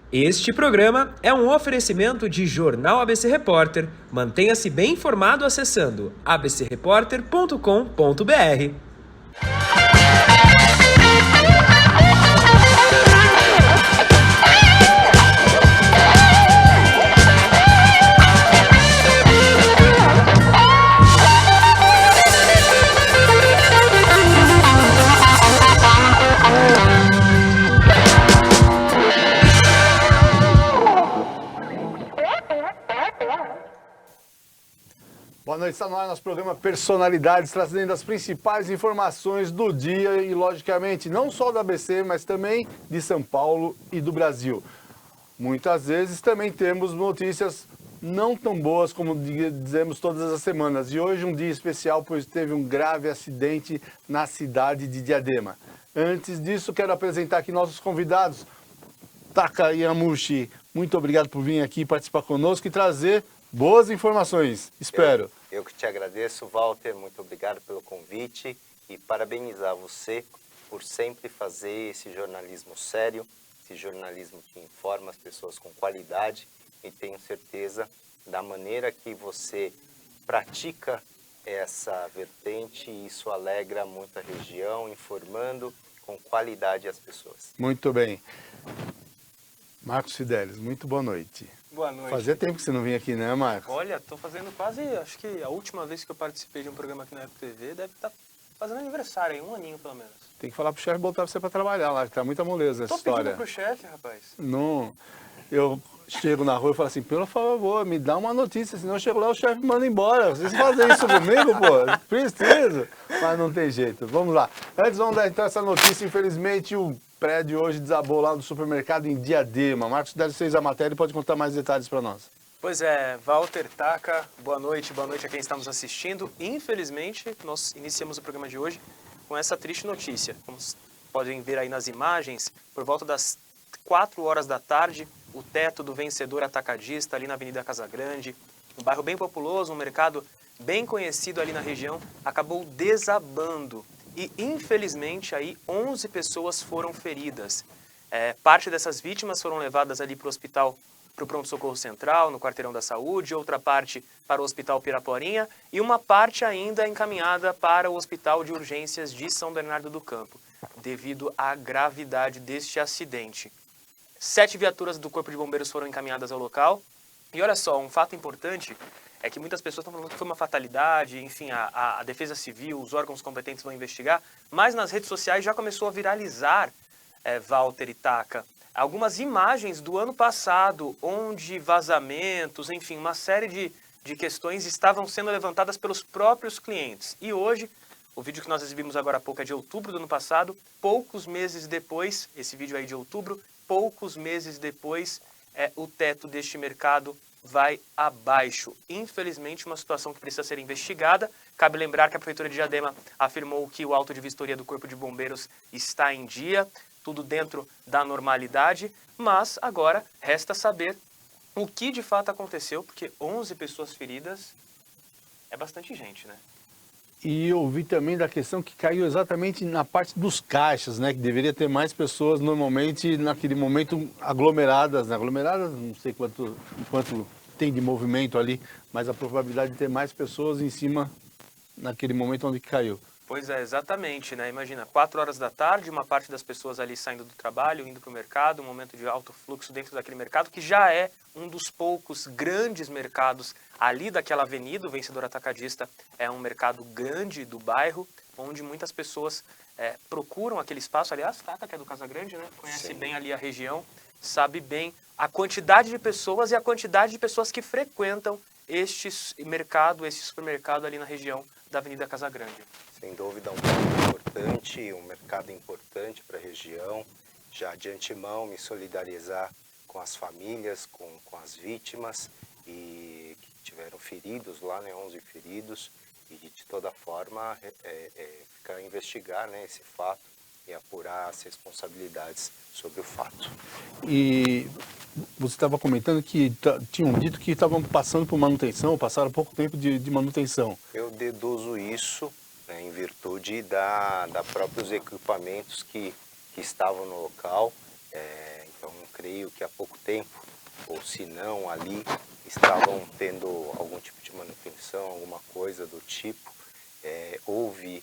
Este programa é um oferecimento de Jornal ABC Repórter. Mantenha-se bem informado acessando abcreporter.com.br. Boa noite, está no ar nosso programa Personalidades, trazendo as principais informações do dia e, logicamente, não só do ABC, mas também de São Paulo e do Brasil. Muitas vezes também temos notícias não tão boas como dizemos todas as semanas. E hoje um dia especial, pois teve um grave acidente na cidade de Diadema. Antes disso, quero apresentar aqui nossos convidados. Taka Yamushi, muito obrigado por vir aqui participar conosco e trazer boas informações, espero. Eu que te agradeço, Walter, muito obrigado pelo convite e parabenizar você por sempre fazer esse jornalismo sério, esse jornalismo que informa as pessoas com qualidade, e tenho certeza da maneira que você pratica essa vertente, e isso alegra muito a região, informando com qualidade as pessoas. Muito bem. Marcos Fidelis, muito boa noite. Boa noite. Fazia tempo que você não vinha aqui, né, Marcos? Olha, tô fazendo quase, acho que a última vez que eu participei de um programa aqui na Eco TV deve estar fazendo aniversário aí, um aninho pelo menos. Tem que falar pro chefe botar você pra trabalhar lá, que tá muita moleza essa história. Tô pedindo pro chefe, rapaz. Não, eu chego na rua e falo assim, pelo favor, me dá uma notícia, senão eu chego lá e o chefe me manda embora. Vocês fazem isso comigo, pô? Preciso. Mas não tem jeito. Vamos lá. Antes, vamos dar então essa notícia. Infelizmente, o prédio hoje desabou lá do supermercado em Diadema. Marcos deve fez a matéria e pode contar mais detalhes para nós. Pois é, Walter, Taka, boa noite a quem está nos assistindo. Infelizmente, nós iniciamos o programa de hoje com essa triste notícia. Como podem ver aí nas imagens, por volta das 4 horas da tarde, o teto do Vencedor Atacadista, ali na Avenida Casagrande, um bairro bem populoso, um mercado bem conhecido ali na região, acabou desabando. E, infelizmente, aí 11 pessoas foram feridas. Parte dessas vítimas foram levadas ali para o hospital, para o Pronto-Socorro Central, no Quarteirão da Saúde, outra parte para o Hospital Piraporinha e uma parte ainda encaminhada para o Hospital de Urgências de São Bernardo do Campo, devido à gravidade deste acidente. 7 viaturas do Corpo de Bombeiros foram encaminhadas ao local. E olha só, um fato importante é que muitas pessoas estão falando que foi uma fatalidade, enfim, a Defesa Civil, os órgãos competentes vão investigar, mas nas redes sociais já começou a viralizar, Walter e Taka, algumas imagens do ano passado, onde vazamentos, enfim, uma série de questões estavam sendo levantadas pelos próprios clientes. E hoje, o vídeo que nós exibimos agora há pouco é de outubro do ano passado, poucos meses depois, esse vídeo aí de outubro, poucos meses depois, o teto deste mercado vai abaixo. Infelizmente, uma situação que precisa ser investigada. Cabe lembrar que a Prefeitura de Diadema afirmou que o auto de vistoria do Corpo de Bombeiros está em dia, tudo dentro da normalidade, mas agora resta saber o que de fato aconteceu, porque 11 pessoas feridas é bastante gente, né? E eu vi também da questão que caiu exatamente na parte dos caixas, né? Que deveria ter mais pessoas normalmente naquele momento aglomeradas, né? Aglomeradas, não sei quanto tem de movimento ali, mas a probabilidade de ter mais pessoas em cima naquele momento onde caiu. Pois é, exatamente, né? Imagina, 4 horas da tarde, uma parte das pessoas ali saindo do trabalho, indo para o mercado, um momento de alto fluxo dentro daquele mercado, que já é um dos poucos grandes mercados ali daquela avenida. O Vencedor Atacadista é um mercado grande do bairro, onde muitas pessoas procuram aquele espaço. Aliás, Taka, que é do Casagrande, né? Conhece bem ali a região, sabe bem a quantidade de pessoas e a quantidade de pessoas que frequentam este mercado, esse supermercado ali na região da Avenida Casagrande. Sem dúvida, um ponto importante, um mercado importante para a região. Já de antemão me solidarizar com as famílias, com as vítimas e que tiveram feridos lá, né, 11 feridos. E de toda forma ficar investigar, né, esse fato e apurar as responsabilidades sobre o fato. E você estava comentando que tinham dito que estavam passando por manutenção, passaram pouco tempo de manutenção. Eu deduzo isso, né, em virtude da próprios equipamentos que estavam no local. Então, creio que há pouco tempo, ou se não, ali estavam tendo algum tipo de manutenção, alguma coisa do tipo. Houve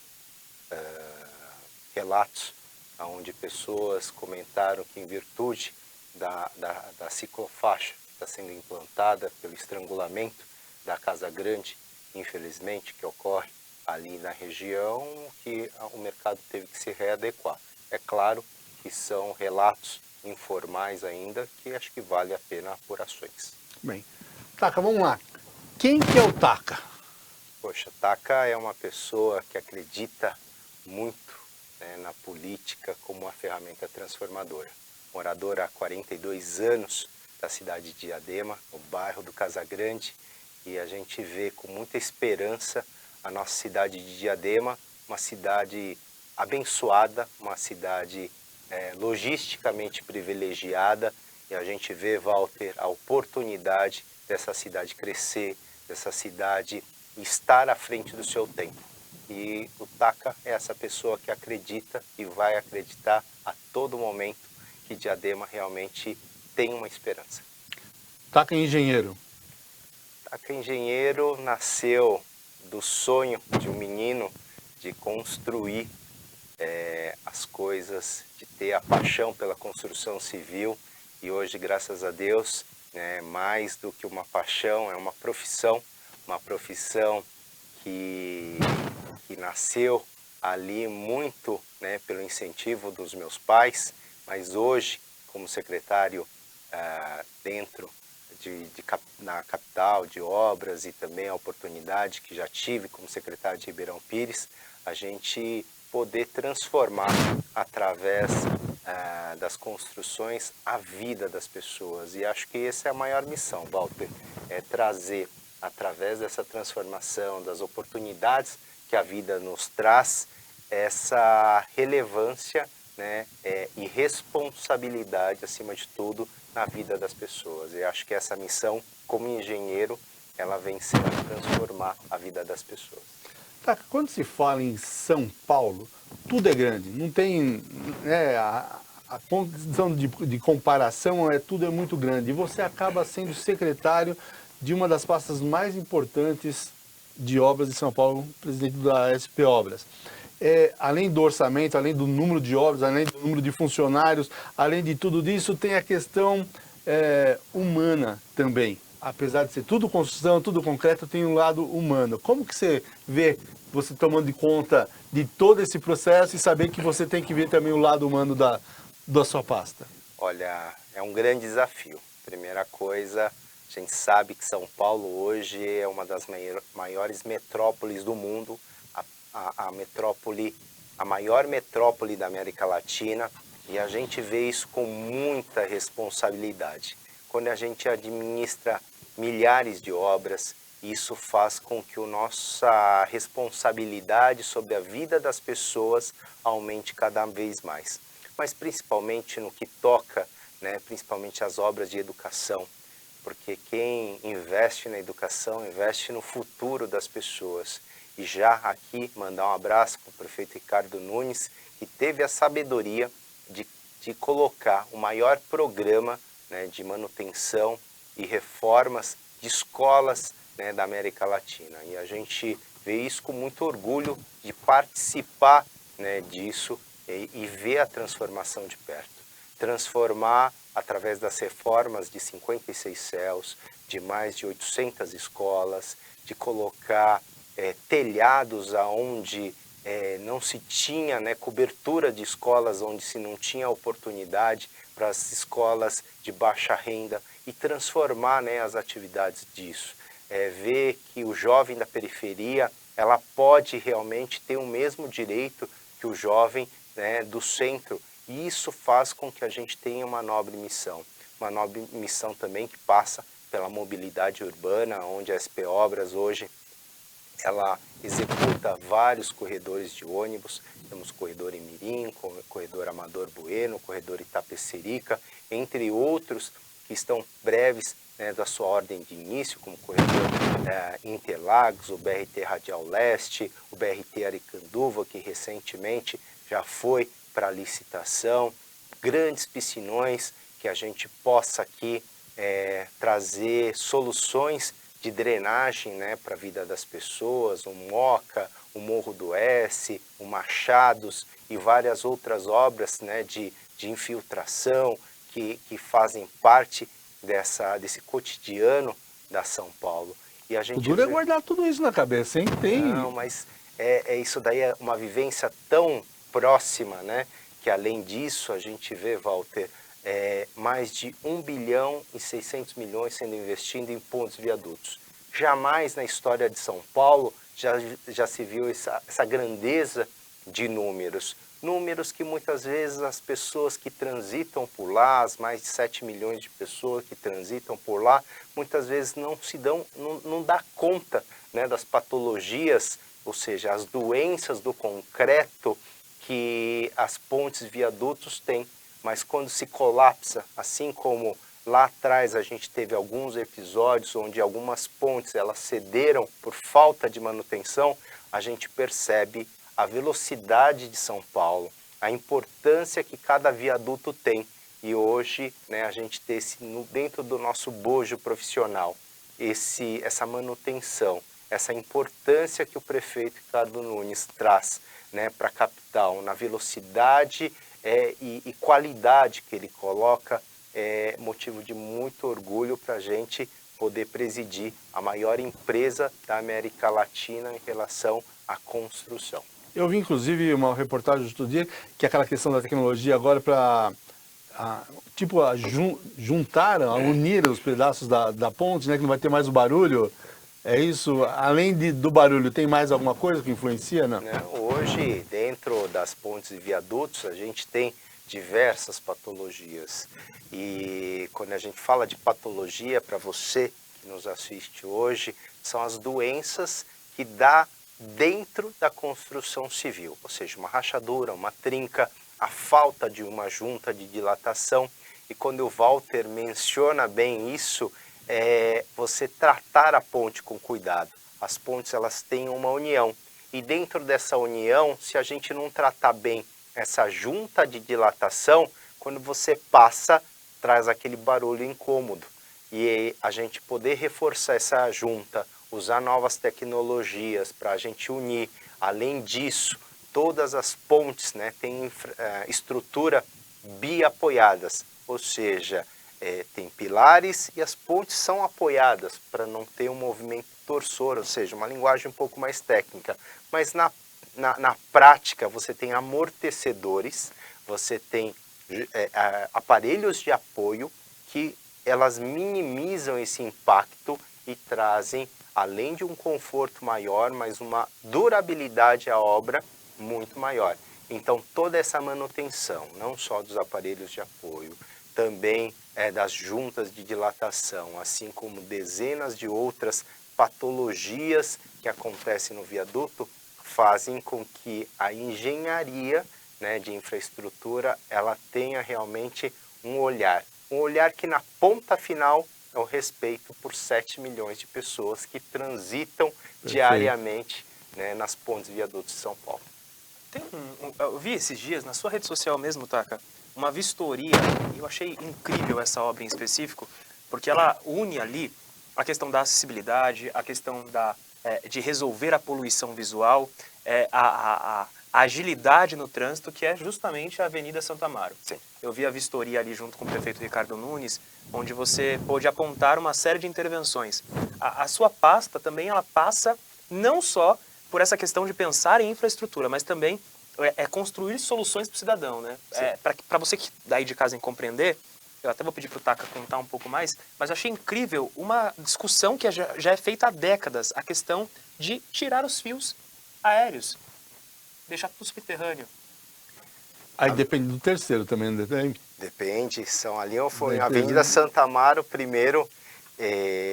relatos onde pessoas comentaram que, em virtude da ciclofaixa que está sendo implantada pelo estrangulamento da Casa Grande, infelizmente, que ocorre ali na região, que o mercado teve que se readequar. É claro que são relatos informais ainda, que acho que vale a pena apurações. Bem, Taca, vamos lá. Quem que é o Taca? Poxa, Taca é uma pessoa que acredita muito, né, na política como uma ferramenta transformadora. Morador há 42 anos da cidade de Diadema, no bairro do Casagrande, e a gente vê com muita esperança a nossa cidade de Diadema, uma cidade abençoada, uma cidade logisticamente privilegiada, e a gente vê, Walter, a oportunidade dessa cidade crescer, dessa cidade estar à frente do seu tempo. E o Taca é essa pessoa que acredita e vai acreditar a todo momento que Diadema realmente tem uma esperança. Taca é engenheiro. Taca Engenheiro nasceu do sonho de um menino de construir as coisas, de ter a paixão pela construção civil, e hoje, graças a Deus, né, mais do que uma paixão, é uma profissão que nasceu ali muito, né, pelo incentivo dos meus pais, mas hoje, como secretário dentro na capital de obras, e também a oportunidade que já tive como secretário de Ribeirão Pires, a gente poder transformar através das construções a vida das pessoas. E acho que essa é a maior missão, Walter, é trazer através dessa transformação, das oportunidades que a vida nos traz, essa relevância, né, e responsabilidade, acima de tudo, na vida das pessoas. E acho que essa missão, como engenheiro, ela vem sendo transformar a vida das pessoas. Taca, quando se fala em São Paulo, tudo é grande. Não tem, né, a condição de comparação, tudo é muito grande. E você acaba sendo secretário de uma das pastas mais importantes de obras de São Paulo, presidente da SP Obras. Além do orçamento, além do número de obras, além do número de funcionários, além de tudo isso, tem a questão humana também. Apesar de ser tudo construção, tudo concreto, tem um lado humano. Como que você vê você tomando de conta de todo esse processo e saber que você tem que ver também o lado humano da sua pasta? Olha, é um grande desafio. Primeira coisa, a gente sabe que São Paulo hoje é uma das maiores metrópoles do mundo, a maior metrópole da América Latina, e a gente vê isso com muita responsabilidade. Quando a gente administra milhares de obras, isso faz com que a nossa responsabilidade sobre a vida das pessoas aumente cada vez mais. Mas principalmente no que toca, né, principalmente as obras de educação, porque quem investe na educação investe no futuro das pessoas. E já aqui mandar um abraço para o prefeito Ricardo Nunes, que teve a sabedoria de colocar o maior programa, né, de manutenção e reformas de escolas, né, da América Latina. E a gente vê isso com muito orgulho de participar, né, disso e ver a transformação de perto. Transformar através das reformas de 56 céus, de mais de 800 escolas, de colocar telhados aonde não se tinha, né, cobertura de escolas onde se não tinha oportunidade para as escolas de baixa renda, e transformar, né, as atividades disso. Ver que o jovem da periferia, ela pode realmente ter o mesmo direito que o jovem, né, do centro. E isso faz com que a gente tenha uma nobre missão também que passa pela mobilidade urbana, onde a SP Obras hoje ela executa vários corredores de ônibus. Temos o corredor Imirim, corredor Amador Bueno, corredor Itapecerica, entre outros que estão breves, né, da sua ordem de início, como o corredor Interlagos, o BRT Radial Leste, o BRT Aricanduva, que recentemente já foi para licitação, grandes piscinões que a gente possa aqui trazer soluções de drenagem, né, para a vida das pessoas, o Moca, o Morro do S, o Machados e várias outras obras, né, de infiltração que fazem parte desse cotidiano da São Paulo. E a gente O duro é guardar tudo isso na cabeça, hein? Não, mas isso daí é uma vivência tão próxima, né? Que além disso a gente vê, Walter, mais de 1 bilhão e 600 milhões sendo investido em pontes e viadutos. Jamais na história de São Paulo já se viu essa grandeza de números. Números que muitas vezes as pessoas que transitam por lá, as mais de 7 milhões de pessoas que transitam por lá, muitas vezes não dá conta, né, das patologias, ou seja, as doenças do concreto que as pontes e viadutos têm. Mas quando se colapsa, assim como lá atrás a gente teve alguns episódios onde algumas pontes elas cederam por falta de manutenção, a gente percebe a velocidade de São Paulo, a importância que cada viaduto tem. E hoje, né, a gente ter dentro do nosso bojo profissional, essa manutenção, essa importância que o prefeito Ricardo Nunes traz, né, para a capital, na velocidade e qualidade que ele coloca, é motivo de muito orgulho para a gente poder presidir a maior empresa da América Latina em relação à construção. Eu vi, inclusive, uma reportagem outro dia, que é aquela questão da tecnologia agora para, juntar, unir os pedaços da ponte, né, que não vai ter mais o barulho. É isso? Além do barulho, tem mais alguma coisa que influencia, né? Hoje, dentro das pontes e viadutos, a gente tem diversas patologias. E quando a gente fala de patologia, para você que nos assiste hoje, são as doenças que dá dentro da construção civil, ou seja, uma rachadura, uma trinca, a falta de uma junta de dilatação. E quando o Walter menciona bem isso, você tratar a ponte com cuidado. As pontes elas têm uma união e dentro dessa união, se a gente não tratar bem essa junta de dilatação, quando você passa, traz aquele barulho incômodo. E a gente poder reforçar essa junta, usar novas tecnologias para a gente unir. Além disso, todas as pontes, né, têm estrutura biapoiadas, ou seja, tem pilares e as pontes são apoiadas para não ter um movimento torsor, ou seja, uma linguagem um pouco mais técnica. Mas na prática você tem amortecedores, você tem aparelhos de apoio que elas minimizam esse impacto e trazem, além de um conforto maior, mas uma durabilidade à obra muito maior. Então toda essa manutenção, não só dos aparelhos de apoio, também das juntas de dilatação, assim como dezenas de outras patologias que acontecem no viaduto, fazem com que a engenharia, né, de infraestrutura ela tenha realmente um olhar que na ponta final é o respeito por 7 milhões de pessoas que transitam diariamente, né, nas pontes e viadutos de São Paulo. Eu vi esses dias, na sua rede social mesmo, Taka, uma vistoria, e eu achei incrível essa obra em específico, porque ela une ali a questão da acessibilidade, a questão de resolver a poluição visual, a agilidade no trânsito, que é justamente a Avenida Santo Amaro. Sim. Eu vi a vistoria ali junto com o prefeito Ricardo Nunes, onde você pôde apontar uma série de intervenções. A sua pasta também ela passa não só por essa questão de pensar em infraestrutura, mas também construir soluções para o cidadão, né? Para você que daí de casa em compreender, eu até vou pedir para o Taka contar um pouco mais, mas eu achei incrível uma discussão que já é feita há décadas, a questão de tirar os fios aéreos, deixar tudo subterrâneo. Aí depende do terceiro também, não depende? Depende, ali foi a Avenida Santo Amaro, primeiro,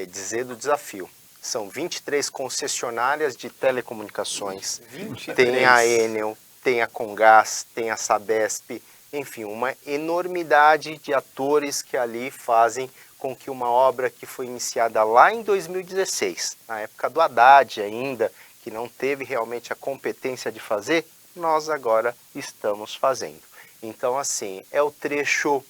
dizer do desafio. São 23 concessionárias de telecomunicações. 23. Tem a Enel, tem a Comgás, tem a Sabesp, enfim, uma enormidade de atores que ali fazem com que uma obra que foi iniciada lá em 2016, na época do Haddad ainda, que não teve realmente a competência de fazer, nós agora estamos fazendo. Então, assim, é o trecho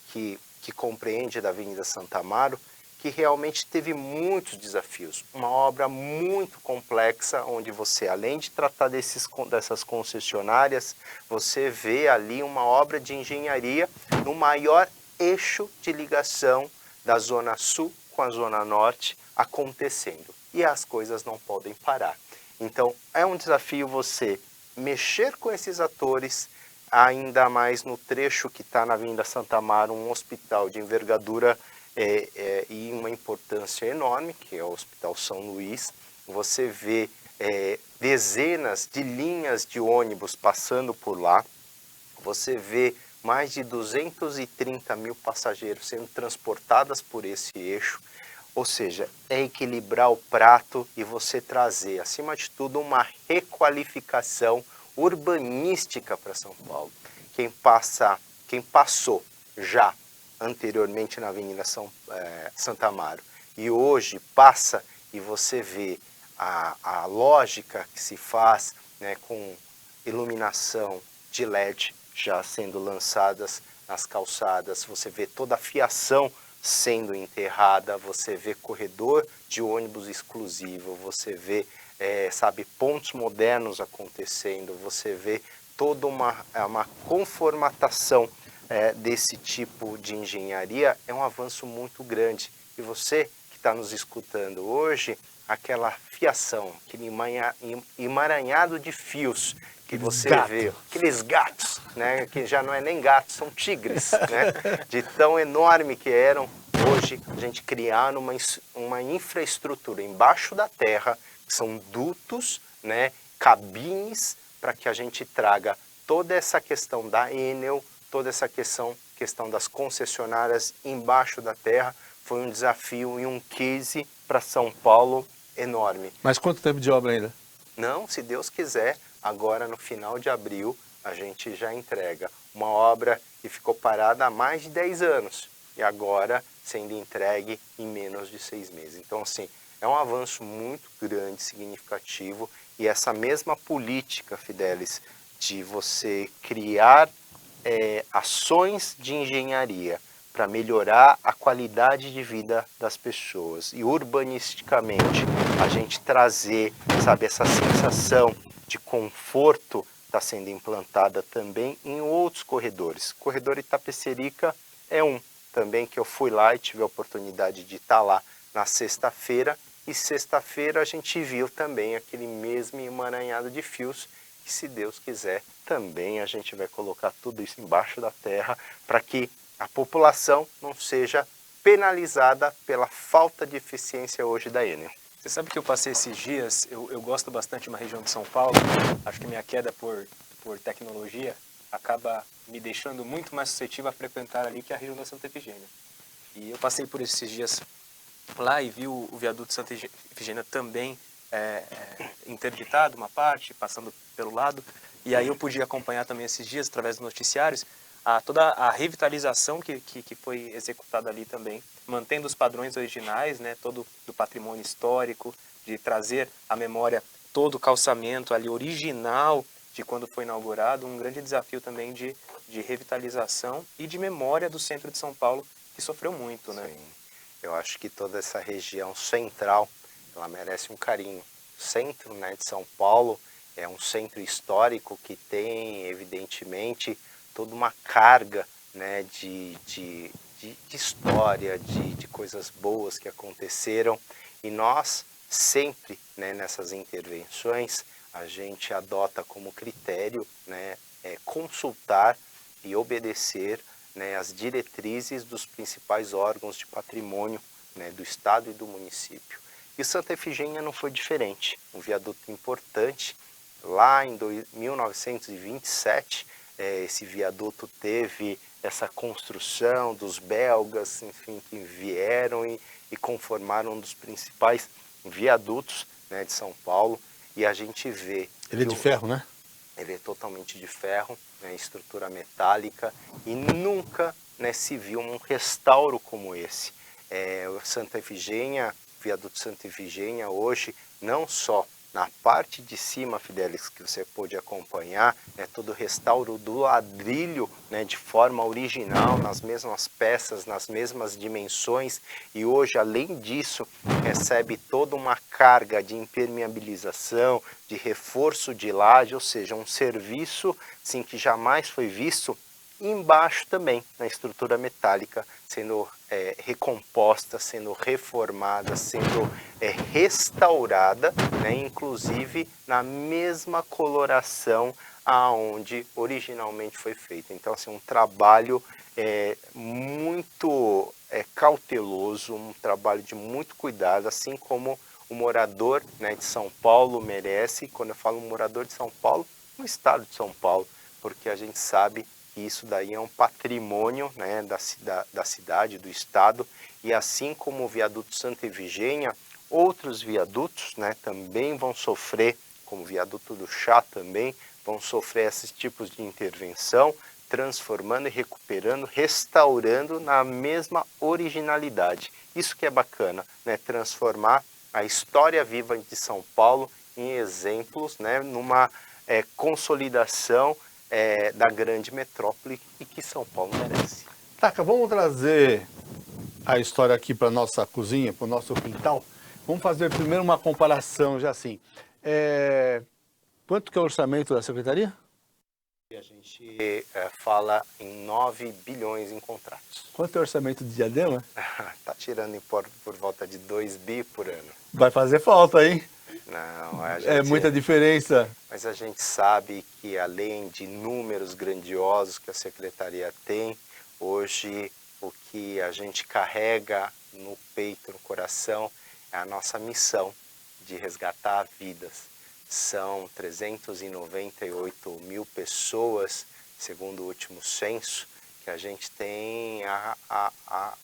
que compreende da Avenida Santa Amaro, que realmente teve muitos desafios. Uma obra muito complexa, onde você, além de tratar dessas concessionárias, você vê ali uma obra de engenharia no maior eixo de ligação da Zona Sul com a Zona Norte acontecendo. E as coisas não podem parar. Então, é um desafio você mexer com esses atores, ainda mais no trecho que está na Avenida Santa Amaro, um hospital de envergadura e uma importância enorme, que é o Hospital São Luís. Você vê dezenas de linhas de ônibus passando por lá, você vê mais de 230 mil passageiros sendo transportados por esse eixo, ou seja, é equilibrar o prato e você trazer, acima de tudo, uma requalificação urbanística para São Paulo. Quem passou já anteriormente na Avenida Santa Amaro e hoje passa e você vê a lógica que se faz, né, com iluminação de LED já sendo lançadas nas calçadas, você vê toda a fiação sendo enterrada, você vê corredor de ônibus exclusivo, você vê pontos modernos acontecendo, você vê toda uma conformatação desse tipo de engenharia. É um avanço muito grande. E você que está nos escutando hoje, aquela fiação, aquele emaranhado de fios que você vê, aqueles gatos, né, que já não é nem gatos, são tigres, né, de tão enorme que eram. Hoje a gente criar uma infraestrutura embaixo da terra, que são dutos, né, cabines, para que a gente traga toda essa questão da Enel, toda essa questão das concessionárias embaixo da terra. Foi um desafio e um case para São Paulo enorme. Mas quanto tempo de obra ainda? Não, se Deus quiser, agora no final de abril a gente já entrega uma obra que ficou parada há mais de 10 anos e agora sendo entregue em menos de 6 meses. Então, assim, é um avanço muito grande, significativo, e essa mesma política, Fidelis, de você criar ações de engenharia para melhorar a qualidade de vida das pessoas e urbanisticamente a gente trazer, sabe, essa sensação de conforto está sendo implantada também em outros corredores. O corredor Itapecerica é um também que eu fui lá e tive a oportunidade de estar lá na sexta-feira, e sexta-feira a gente viu também aquele mesmo emaranhado de fios, que se Deus quiser também a gente vai colocar tudo isso embaixo da terra para que a população não seja penalizada pela falta de eficiência hoje da Enel. Você sabe que eu passei esses dias, eu gosto bastante de uma região de São Paulo, acho que minha queda por tecnologia acaba me deixando muito mais suscetível a frequentar ali que a região da Santa Efigênia. E eu passei por esses dias lá e vi o viaduto Santa Efigênia também interditado, uma parte, passando pelo lado, e aí eu pude acompanhar também esses dias, através dos noticiários, toda a revitalização que foi executada ali também, mantendo os padrões originais, né, todo do patrimônio histórico, de trazer à memória todo o calçamento ali original de quando foi inaugurado, um grande desafio também de revitalização e de memória do centro de São Paulo, que sofreu muito, né? Sim. Eu acho que toda essa região central, ela merece um carinho. O centro, né, de São Paulo é um centro histórico que tem, evidentemente, toda uma carga, né, de história, de coisas boas que aconteceram. E nós sempre, né, nessas intervenções, a gente adota como critério, né, consultar e obedecer, né, as diretrizes dos principais órgãos de patrimônio, né, do Estado e do município. E Santa Efigênia não foi diferente. Um viaduto importante. Lá em 1927, esse viaduto teve essa construção dos belgas, enfim, que vieram e conformaram um dos principais viadutos, né, de São Paulo. E a gente vê... Ele é de ferro, né? Ele é totalmente de ferro, né, estrutura metálica, e nunca, né, se viu um restauro como esse. O Santa Efigênia, o viaduto Santa Efigênia hoje, não só Na parte de cima, Fidelis, que você pôde acompanhar, é todo o restauro do ladrilho, né, de forma original, nas mesmas peças, nas mesmas dimensões, e hoje, além disso, recebe toda uma carga de impermeabilização, de reforço de laje, ou seja, um serviço sim, que jamais foi visto. E embaixo também, na estrutura metálica, sendo recomposta, sendo reformada, sendo restaurada, né, inclusive na mesma coloração aonde originalmente foi feito. Então, assim, um trabalho muito cauteloso, um trabalho de muito cuidado, assim como o morador, né, de São Paulo merece. Quando eu falo morador de São Paulo, o estado de São Paulo, porque a gente sabe que isso daí é um patrimônio, né, da cidade, do estado, e assim como o viaduto Santa Efigênia, outros viadutos, né, também vão sofrer, como o viaduto do Chá também, vão sofrer esses tipos de intervenção, transformando e recuperando, restaurando na mesma originalidade. Isso que é bacana, né, transformar a história viva de São Paulo em exemplos, né, numa consolidação da grande metrópole e que São Paulo merece. Taca, vamos trazer a história aqui para nossa cozinha, para o nosso quintal. Vamos fazer primeiro uma comparação, já assim. Quanto que é o orçamento da secretaria? E a gente fala em 9 bilhões em contratos. Quanto é o orçamento de Diadema? Está tirando por volta de 2 bi por ano. Vai fazer falta, hein? Não, É muita diferença. Mas a gente sabe que além de números grandiosos que a secretaria tem, hoje o que a gente carrega no peito, no coração, é a nossa missão de resgatar vidas. São 398 mil pessoas, segundo o último censo, que a gente tem a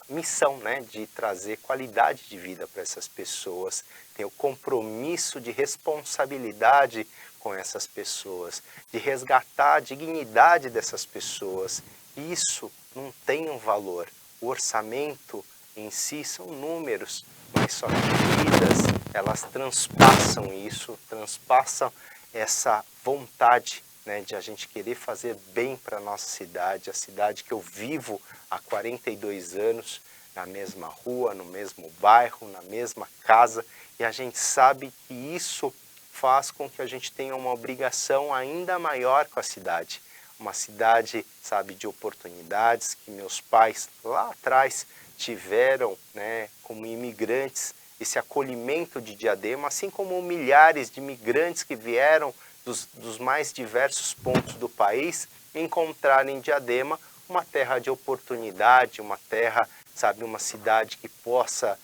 missão, né, de trazer qualidade de vida para essas pessoas, tem o compromisso de responsabilidade com essas pessoas, de resgatar a dignidade dessas pessoas. Isso não tem um valor. O orçamento em si são números, mas só que vidas, elas transpassam isso, transpassam essa vontade, né, de a gente querer fazer bem para a nossa cidade, a cidade que eu vivo há 42 anos, na mesma rua, no mesmo bairro, na mesma casa, e a gente sabe que isso faz com que a gente tenha uma obrigação ainda maior com a cidade. Uma cidade, sabe, de oportunidades que meus pais lá atrás tiveram, né, como imigrantes, esse acolhimento de Diadema, assim como milhares de imigrantes que vieram dos mais diversos pontos do país, encontrar em Diadema uma terra de oportunidade, uma terra, sabe, uma cidade que possa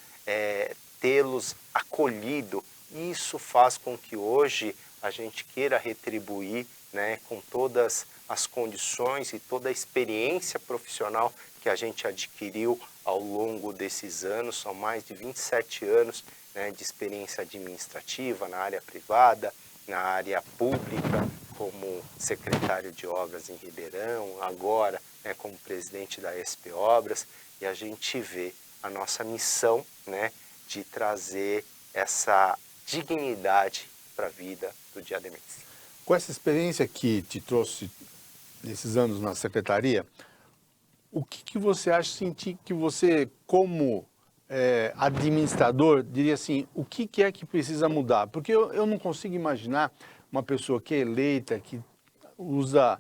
tê-los acolhido. Isso faz com que hoje a gente queira retribuir, né, com todas as condições e toda a experiência profissional que a gente adquiriu ao longo desses anos. São mais de 27 anos, né, de experiência administrativa na área privada, na área pública, como secretário de obras em Ribeirão, agora, né, como presidente da SP Obras, e a gente vê a nossa missão, né, de trazer essa dignidade para a vida do diademense. Com essa experiência que te trouxe nesses anos na secretaria, o que você acha, sentir que você, como administrador, diria assim, o que é que precisa mudar? Porque eu não consigo imaginar uma pessoa que é eleita, que usa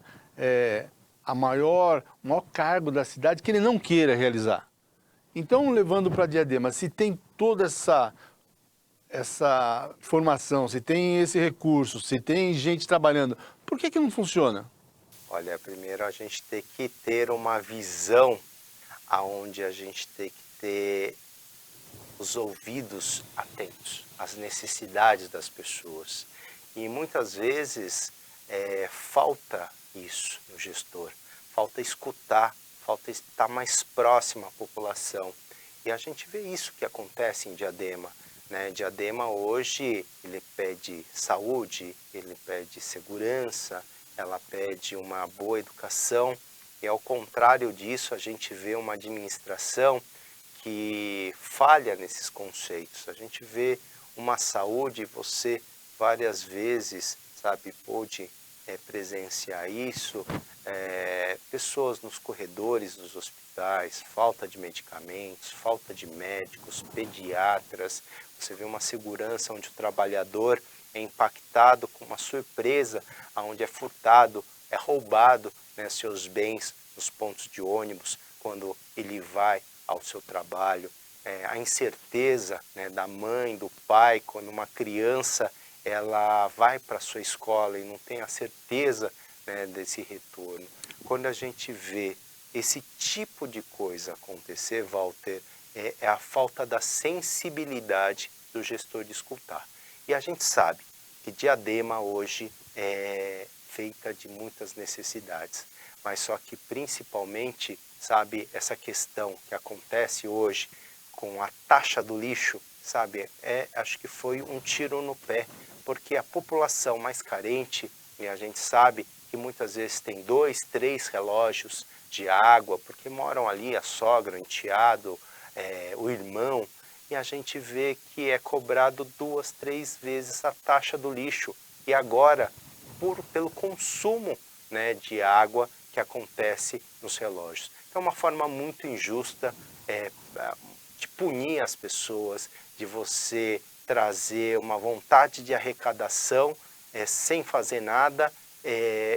o maior cargo da cidade, que ele não queira realizar. Então, levando para Diadema, se tem toda essa formação, se tem esse recurso, se tem gente trabalhando, por que não funciona? Olha, primeiro a gente tem que ter uma visão aonde a gente tem que ter os ouvidos atentos às necessidades das pessoas. E muitas vezes falta isso no gestor, falta escutar, falta estar mais próximo à população. E a gente vê isso que acontece em Diadema. Né? Diadema hoje, ele pede saúde, ele pede segurança, ela pede uma boa educação, e ao contrário disso a gente vê uma administração que falha nesses conceitos. A gente vê uma saúde, você várias vezes, sabe, pôde presenciar isso, pessoas nos corredores dos hospitais, falta de medicamentos, falta de médicos, pediatras, você vê uma segurança onde o trabalhador é impactado com uma surpresa, onde é furtado, é roubado, né, seus bens nos pontos de ônibus, quando ele vai ao seu trabalho, a incerteza, né, da mãe, do pai, quando uma criança ela vai para a sua escola e não tem a certeza, né, desse retorno. Quando a gente vê esse tipo de coisa acontecer, Walter, é a falta da sensibilidade do gestor de escutar. E a gente sabe que Diadema hoje é feita de muitas necessidades, mas só que principalmente, sabe, essa questão que acontece hoje com a taxa do lixo, sabe, acho que foi um tiro no pé, porque a população mais carente, e a gente sabe que muitas vezes tem 2, 3 relógios de água, porque moram ali a sogra, o enteado, o irmão, e a gente vê que é cobrado 2, 3 vezes a taxa do lixo. E agora, pelo consumo, né, de água que acontece nos relógios. Então é uma forma muito injusta de punir as pessoas, de você trazer uma vontade de arrecadação sem fazer nada,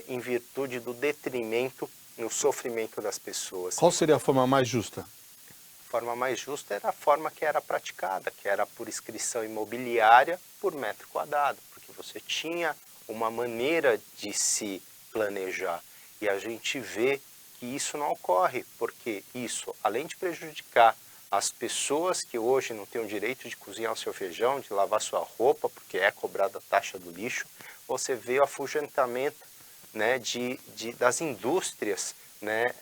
em virtude do detrimento no sofrimento das pessoas. Qual seria a forma mais justa? A forma mais justa era a forma que era praticada, que era por inscrição imobiliária por metro quadrado, porque você tinha uma maneira de se planejar. E a gente vê que isso não ocorre, porque isso, além de prejudicar as pessoas que hoje não têm o direito de cozinhar o seu feijão, de lavar sua roupa, porque é cobrada a taxa do lixo, você vê o afugentamento, né, das indústrias, né,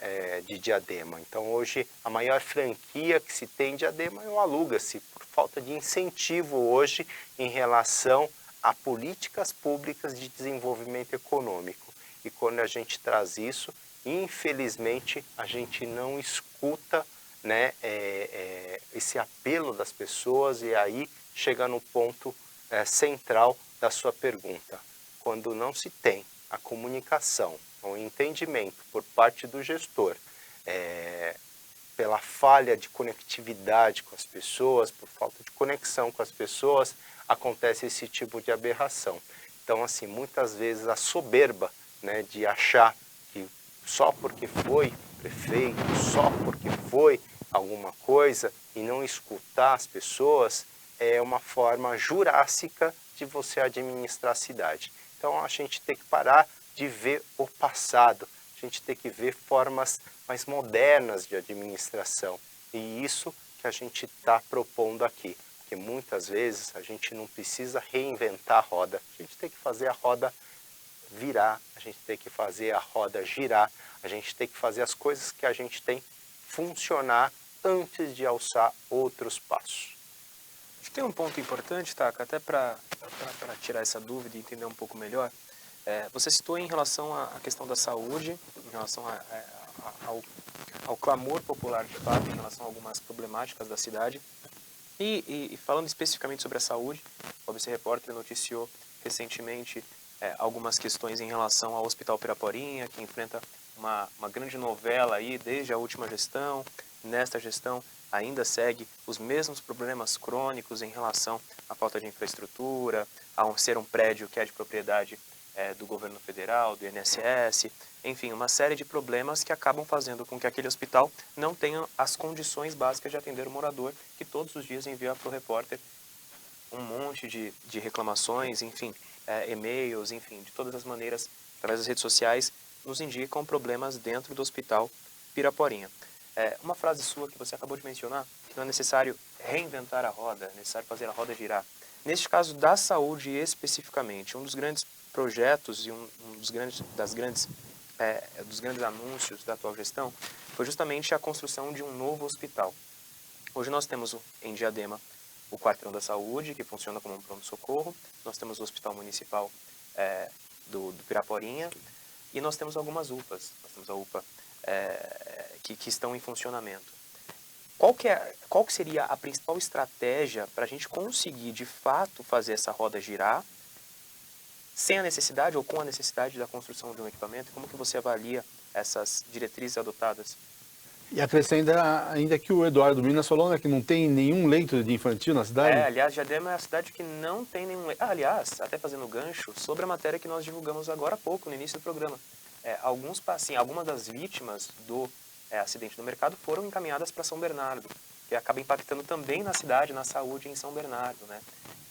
de Diadema. Então hoje a maior franquia que se tem em Diadema é o Aluga-se, por falta de incentivo hoje em relação a políticas públicas de desenvolvimento econômico. E quando a gente traz isso, infelizmente a gente não escuta, né, esse apelo das pessoas, e aí chega no ponto central da sua pergunta. Quando não se tem a comunicação, o entendimento por parte do gestor, pela falha de conectividade com as pessoas, por falta de conexão com as pessoas, acontece esse tipo de aberração. Então, assim, muitas vezes a soberba, né, de achar que só porque foi prefeito, só porque foi alguma coisa, e não escutar as pessoas, é uma forma jurássica de você administrar a cidade. Então a gente tem que parar de ver o passado, a gente tem que ver formas mais modernas de administração. E isso que a gente está propondo aqui, porque muitas vezes a gente não precisa reinventar a roda, a gente tem que fazer a roda virar, a gente tem que fazer a roda girar, a gente tem que fazer as coisas que a gente tem funcionar antes de alçar outros passos. Acho que tem um ponto importante, Taka, até para tirar essa dúvida e entender um pouco melhor. Você citou em relação à questão da saúde, em relação ao clamor popular de fato, em relação a algumas problemáticas da cidade. E falando especificamente sobre a saúde, o ABC Repórter noticiou recentemente algumas questões em relação ao Hospital Piraporinha, que enfrenta uma grande novela aí desde a última gestão. Nesta gestão ainda segue os mesmos problemas crônicos em relação à falta de infraestrutura, a ser um prédio que é de propriedade do governo federal, do INSS, enfim, uma série de problemas que acabam fazendo com que aquele hospital não tenha as condições básicas de atender o morador, que todos os dias envia para o repórter um monte de reclamações, enfim, e-mails, enfim, de todas as maneiras, através das redes sociais, nos indicam problemas dentro do Hospital Piraporinha. Uma frase sua que você acabou de mencionar, que não é necessário reinventar a roda, é necessário fazer a roda girar. Neste caso da saúde especificamente, um dos grandes projetos e dos grandes anúncios da atual gestão foi justamente a construção de um novo hospital. Hoje nós temos em Diadema o Quarteirão da Saúde, que funciona como um pronto-socorro, nós temos o Hospital Municipal do Piraporinha, e nós temos algumas UPAs, nós temos a UPA que estão em funcionamento. qual que seria a principal estratégia para a gente conseguir, de fato, fazer essa roda girar sem a necessidade ou com a necessidade da construção de um equipamento? Como que você avalia essas diretrizes adotadas? E acrescenta ainda que o Eduardo Minas falou, né, que não tem nenhum leito de infantil na cidade. Aliás, Diadema é a cidade que não tem nenhum... aliás, até fazendo gancho, sobre a matéria que nós divulgamos agora há pouco, no início do programa. Algumas das vítimas do acidente no mercado foram encaminhadas para São Bernardo, que acaba impactando também na cidade, na saúde em São Bernardo, né?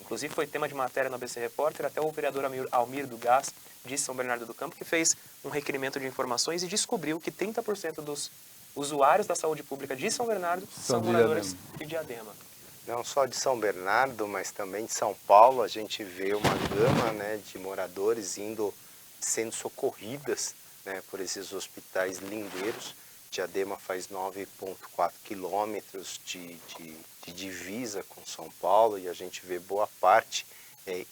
Inclusive foi tema de matéria no ABC Repórter, até o vereador Almir do Gás, de São Bernardo do Campo, que fez um requerimento de informações e descobriu que 30% dos usuários da saúde pública de São Bernardo são moradores de Diadema. Não só de São Bernardo, mas também de São Paulo, a gente vê uma gama, né, de moradores sendo socorridas, né, por esses hospitais lindeiros. Diadema faz 9,4 quilômetros de divisa com São Paulo, e a gente vê boa parte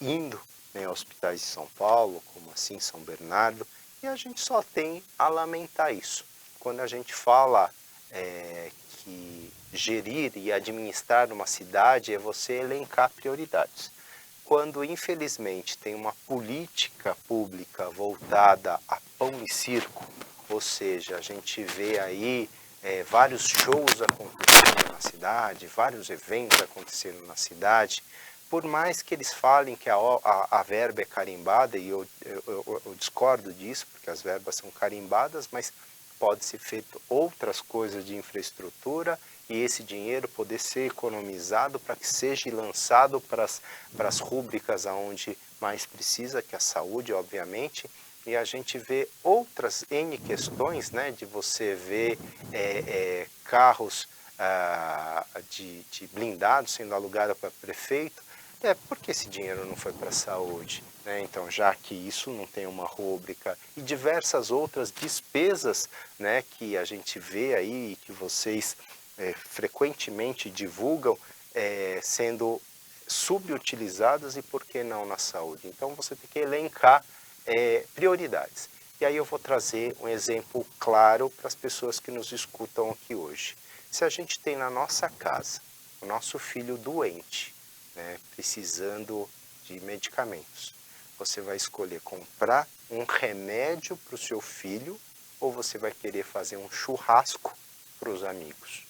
indo, né, a hospitais de São Paulo, como assim São Bernardo, e a gente só tem a lamentar isso. Quando a gente fala que gerir e administrar uma cidade é você elencar prioridades. Quando, infelizmente, tem uma política pública voltada a pão e circo, ou seja, a gente vê aí vários shows acontecendo na cidade, vários eventos acontecendo na cidade, por mais que eles falem que a verba é carimbada, e eu discordo disso, porque as verbas são carimbadas, mas pode ser feito outras coisas de infraestrutura e esse dinheiro poder ser economizado para que seja lançado para as rúbricas aonde mais precisa, que é a saúde, obviamente. E a gente vê outras N questões, né, de você ver carros de blindados sendo alugados para prefeito. Por que esse dinheiro não foi para a saúde? Né? Então, já que isso não tem uma rúbrica, e diversas outras despesas, né, que a gente vê aí e que vocês frequentemente divulgam, sendo subutilizadas, e por que não na saúde? Então, você tem que elencar prioridades. E aí eu vou trazer um exemplo claro para as pessoas que nos escutam aqui hoje. Se a gente tem na nossa casa o nosso filho doente, né, precisando de medicamentos, você vai escolher comprar um remédio para o seu filho ou você vai querer fazer um churrasco para os amigos?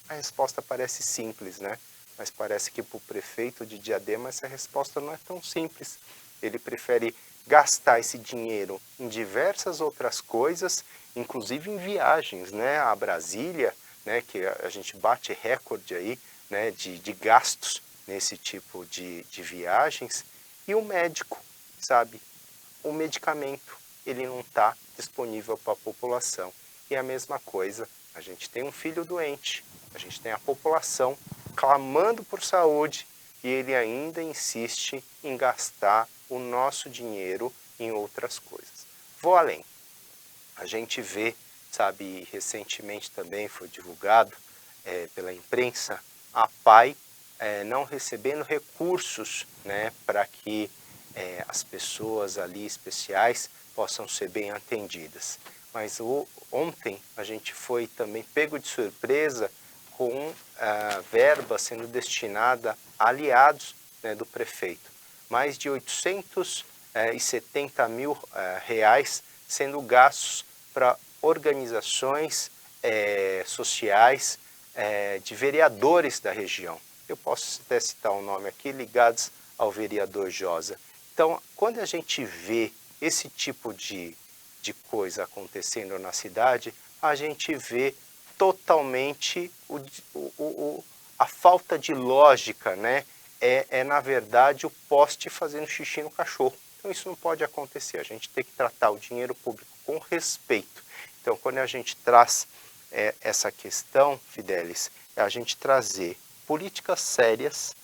A resposta parece simples, né? Mas parece que para o prefeito de Diadema essa resposta não é tão simples. Ele prefere gastar esse dinheiro em diversas outras coisas, inclusive em viagens, né, a Brasília, né, que a gente bate recorde aí, né, de gastos nesse tipo de viagens, e o médico, sabe, o medicamento, ele não está disponível para a população. E a mesma coisa, a gente tem um filho doente, a gente tem a população clamando por saúde, e ele ainda insiste em gastar o nosso dinheiro em outras coisas. Vou além. A gente vê, sabe, recentemente também foi divulgado pela imprensa, a PAI não recebendo recursos, né, para que as pessoas ali especiais possam ser bem atendidas. Mas ontem a gente foi também pego de surpresa com verba sendo destinada a aliados, né, do prefeito. Mais de 870 mil reais sendo gastos para organizações sociais de vereadores da região. Eu posso até citar um nome aqui, ligados ao vereador Josa. Então, quando a gente vê esse tipo de coisa acontecendo na cidade, a gente vê totalmente a falta de lógica, né? Na verdade, o poste fazendo xixi no cachorro. Então, isso não pode acontecer. A gente tem que tratar o dinheiro público com respeito. Então, quando a gente traz essa questão, Fidelis, é a gente trazer políticas sérias,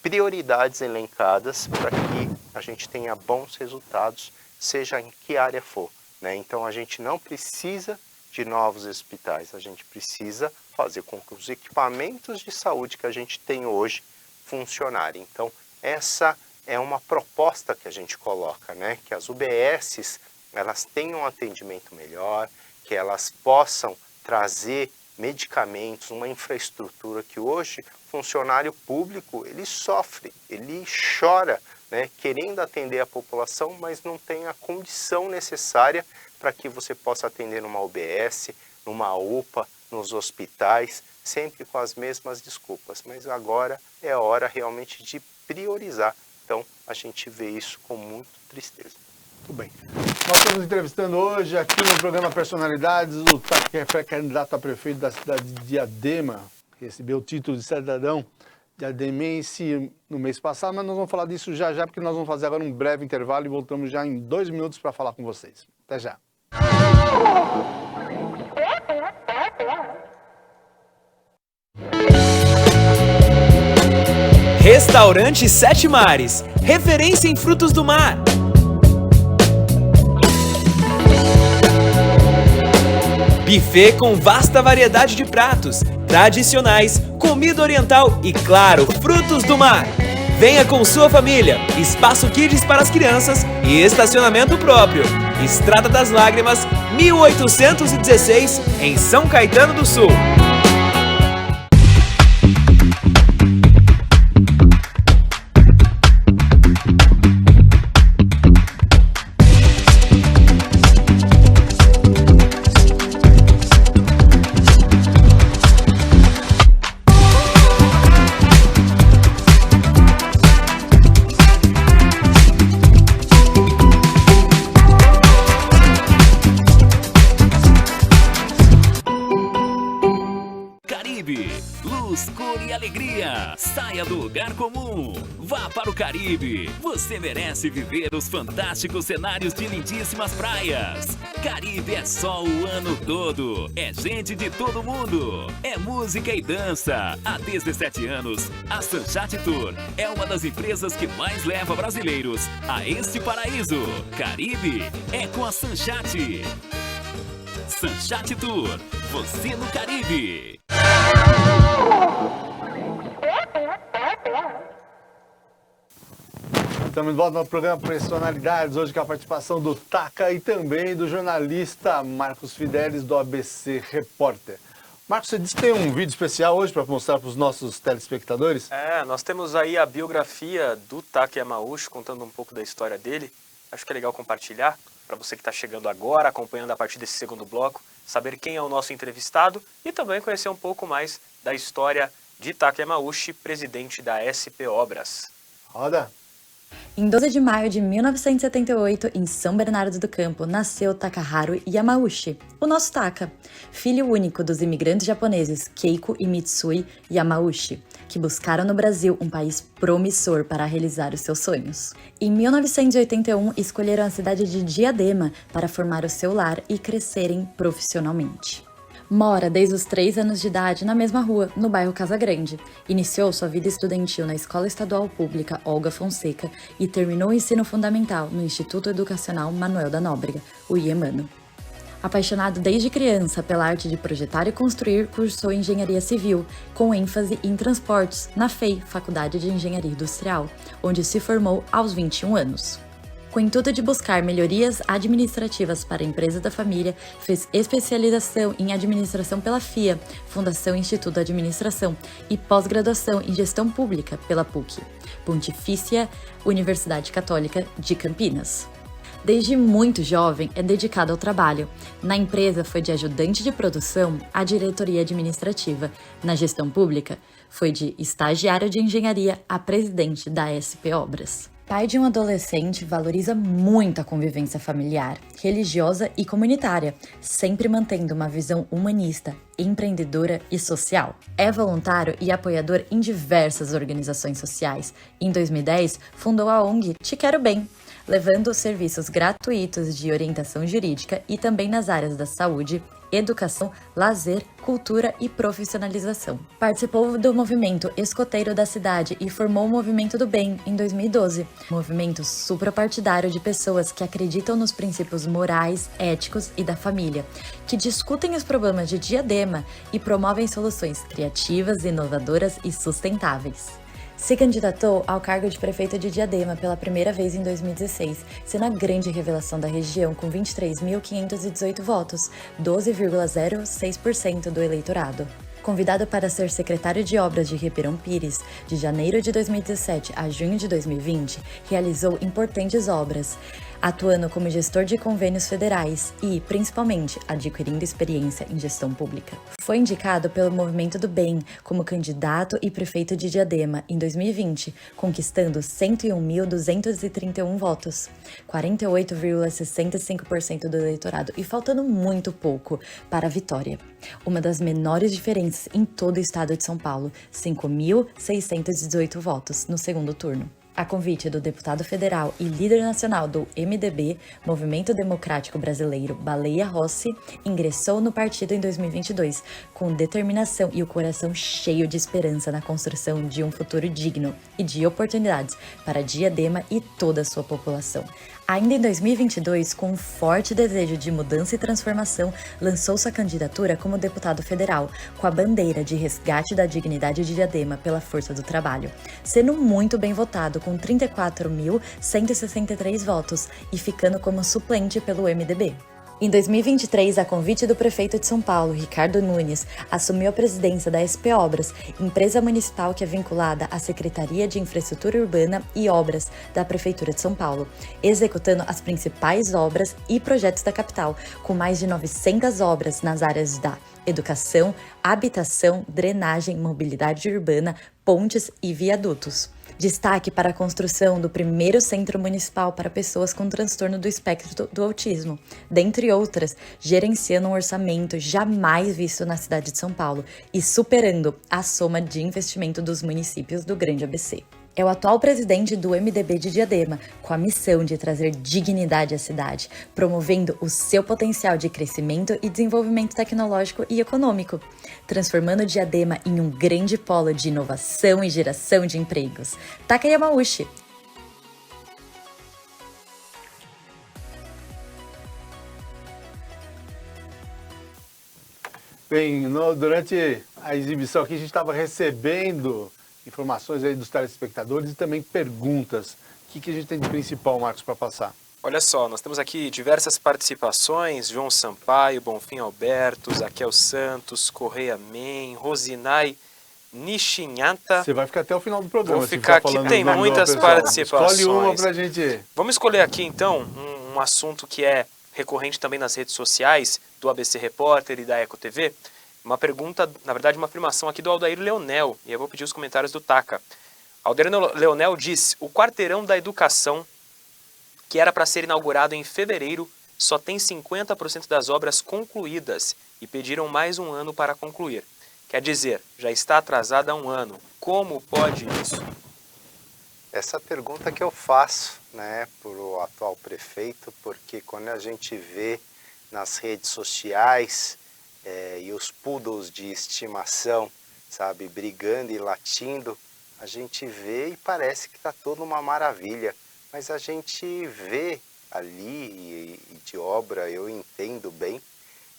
prioridades elencadas para que a gente tenha bons resultados, seja em que área for, né? Então, a gente não precisa de novos hospitais, a gente precisa fazer com que os equipamentos de saúde que a gente tem hoje funcionarem. Então, essa é uma proposta que a gente coloca, né? Que as UBSs, elas tenham um atendimento melhor, que elas possam trazer medicamentos, uma infraestrutura que hoje o funcionário público ele sofre, ele chora, né, querendo atender a população, mas não tem a condição necessária para que você possa atender numa UBS, numa UPA, nos hospitais, sempre com as mesmas desculpas. Mas agora é a hora realmente de priorizar. Então, a gente vê isso com muita tristeza. Muito bem. Nós estamos entrevistando hoje aqui no programa Personalidades o que é pré-candidato a prefeito da cidade de Diadema. Recebeu o título de cidadão diademense no mês passado, mas nós vamos falar disso já já, porque nós vamos fazer agora um breve intervalo e voltamos já em 2 minutos para falar com vocês. Até já. Restaurante Sete Mares, referência em frutos do mar. Buffet com vasta variedade de pratos, tradicionais, comida oriental e, claro, frutos do mar. Venha com sua família, espaço kids para as crianças e estacionamento próprio. Estrada das Lágrimas, 1816, em São Caetano do Sul. Luz, cor e alegria. Saia do lugar comum. Vá para o Caribe. Você merece viver os fantásticos cenários de lindíssimas praias. Caribe é sol o ano todo. É gente de todo mundo. É música e dança. Há 17 anos, a Sanchat Tour é uma das empresas que mais leva brasileiros a este paraíso. Caribe é com a Sanchat. Sanchat Tour. Você no Caribe. Estamos de volta no programa Personalidades, hoje com a participação do Taca e também do jornalista Marcos Fidelis, do ABC Repórter. Marcos, você disse que tem um vídeo especial hoje para mostrar para os nossos telespectadores? Nós temos aí a biografia do Taca Yamauchi, contando um pouco da história dele. Acho que é legal compartilhar, para você que está chegando agora, acompanhando a partir desse segundo bloco, saber quem é o nosso entrevistado e também conhecer um pouco mais da história de Taca Yamauchi, presidente da SP Obras. Roda! Em 12 de maio de 1978, em São Bernardo do Campo, nasceu Takaharu Yamauchi, o nosso Taka, filho único dos imigrantes japoneses Keiko e Mitsui Yamauchi, que buscaram no Brasil um país promissor para realizar os seus sonhos. Em 1981, escolheram a cidade de Diadema para formar o seu lar e crescerem profissionalmente. Mora desde os 3 anos de idade na mesma rua, no bairro Casa Grande. Iniciou sua vida estudantil na Escola Estadual Pública Olga Fonseca e terminou o ensino fundamental no Instituto Educacional Manuel da Nóbrega, o IEMANO. Apaixonado desde criança pela arte de projetar e construir, cursou Engenharia Civil, com ênfase em transportes, na FEI, Faculdade de Engenharia Industrial, onde se formou aos 21 anos. Com o intuito de buscar melhorias administrativas para a empresa da família, fez especialização em administração pela FIA, Fundação Instituto de Administração, e pós-graduação em gestão pública pela PUC, Pontifícia Universidade Católica de Campinas. Desde muito jovem, é dedicado ao trabalho. Na empresa foi de ajudante de produção à diretoria administrativa. Na gestão pública, foi de estagiário de engenharia a presidente da SP Obras. Pai de um adolescente, valoriza muito a convivência familiar, religiosa e comunitária, sempre mantendo uma visão humanista, empreendedora e social. É voluntário e apoiador em diversas organizações sociais. Em 2010, fundou a ONG Te Quero Bem, levando serviços gratuitos de orientação jurídica e também nas áreas da saúde, educação, lazer, cultura e profissionalização. Participou do movimento escoteiro da cidade e formou o Movimento do Bem em 2012, movimento suprapartidário de pessoas que acreditam nos princípios morais, éticos e da família, que discutem os problemas de Diadema e promovem soluções criativas, inovadoras e sustentáveis. Se candidatou ao cargo de prefeito de Diadema pela primeira vez em 2016, sendo a grande revelação da região com 23.518 votos, 12,06% do eleitorado. Convidado para ser secretário de Obras de Ribeirão Pires, de janeiro de 2017 a junho de 2020, realizou importantes obras, atuando como gestor de convênios federais e, principalmente, adquirindo experiência em gestão pública. Foi indicado pelo Movimento do Bem como candidato e prefeito de Diadema em 2020, conquistando 101.231 votos, 48,65% do eleitorado e faltando muito pouco para a vitória. Uma das menores diferenças em todo o estado de São Paulo, 5.618 votos no segundo turno. A convite do deputado federal e líder nacional do MDB, Movimento Democrático Brasileiro, Baleia Rossi, ingressou no partido em 2022 com determinação e o coração cheio de esperança na construção de um futuro digno e de oportunidades para Diadema e toda a sua população. Ainda em 2022, com um forte desejo de mudança e transformação, lançou sua candidatura como deputado federal, com a bandeira de resgate da dignidade de Diadema pela força do trabalho, sendo muito bem votado com 34.163 votos e ficando como suplente pelo MDB. Em 2023, a convite do prefeito de São Paulo, Ricardo Nunes, assumiu a presidência da SP Obras, empresa municipal que é vinculada à Secretaria de Infraestrutura Urbana e Obras da Prefeitura de São Paulo, executando as principais obras e projetos da capital, com mais de 900 obras nas áreas da educação, habitação, drenagem, mobilidade urbana, pontes e viadutos. Destaque para a construção do primeiro centro municipal para pessoas com transtorno do espectro do autismo, dentre outras, gerenciando um orçamento jamais visto na cidade de São Paulo e superando a soma de investimento dos municípios do Grande ABC. É o atual presidente do MDB de Diadema, com a missão de trazer dignidade à cidade, promovendo o seu potencial de crescimento e desenvolvimento tecnológico e econômico, transformando Diadema em um grande polo de inovação e geração de empregos. Taka Yamauchi. Bem, durante a exibição aqui a gente estava recebendo informações aí dos telespectadores e também perguntas. O que a gente tem de principal, Marcos, para passar? Olha só, nós temos aqui diversas participações: João Sampaio, Bonfim Alberto, Zaquel Santos, Correia Men, Rosinai Nishinhata. Você vai ficar até o final do programa. Vou ficar aqui, tem muitas participações. Escolhe uma pra gente. Vamos escolher aqui então um assunto que é recorrente também nas redes sociais do ABC Repórter e da Eco TV. Uma pergunta, na verdade uma afirmação aqui do Aldair Leonel, e eu vou pedir os comentários do Taka. Aldair Leonel diz: o quarteirão da educação, que era para ser inaugurado em fevereiro, só tem 50% das obras concluídas e pediram mais um ano para concluir. Quer dizer, já está atrasada há um ano. Como pode isso? Essa pergunta que eu faço, né, para o atual prefeito, porque quando a gente vê nas redes sociais e os poodles de estimação, sabe, brigando e latindo, a gente vê e parece que está tudo uma maravilha. Mas a gente vê ali, e de obra eu entendo bem,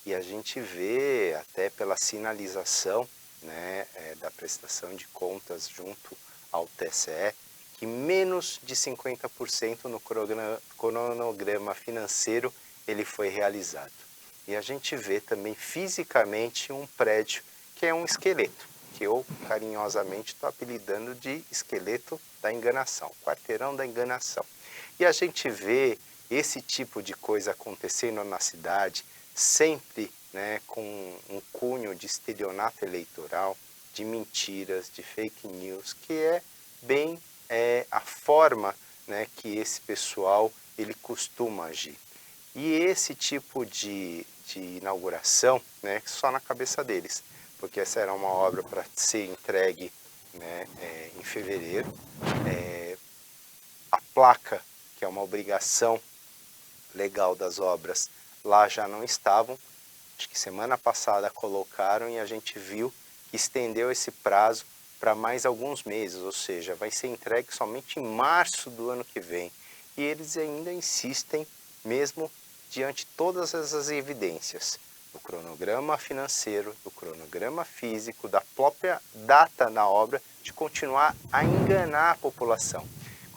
e a gente vê até pela sinalização, né, da prestação de contas junto ao TCE, que menos de 50% no cronograma financeiro ele foi realizado. E a gente vê também fisicamente um prédio que é um esqueleto, que eu carinhosamente estou apelidando de esqueleto da enganação, quarteirão da enganação. E a gente vê esse tipo de coisa acontecendo na cidade, sempre, né, com um cunho de estelionato eleitoral, de mentiras, de fake news, que é bem a forma, né, que esse pessoal ele costuma agir. E esse tipo de inauguração, né, só na cabeça deles, porque essa era uma obra para ser entregue, né, em fevereiro. A placa, que é uma obrigação legal das obras, lá já não estavam. Acho que semana passada colocaram e a gente viu que estendeu esse prazo para mais alguns meses, ou seja, vai ser entregue somente em março do ano que vem. E eles ainda insistem, mesmo diante de todas essas evidências. do cronograma financeiro, do cronograma físico, da própria data na obra, de continuar a enganar a população.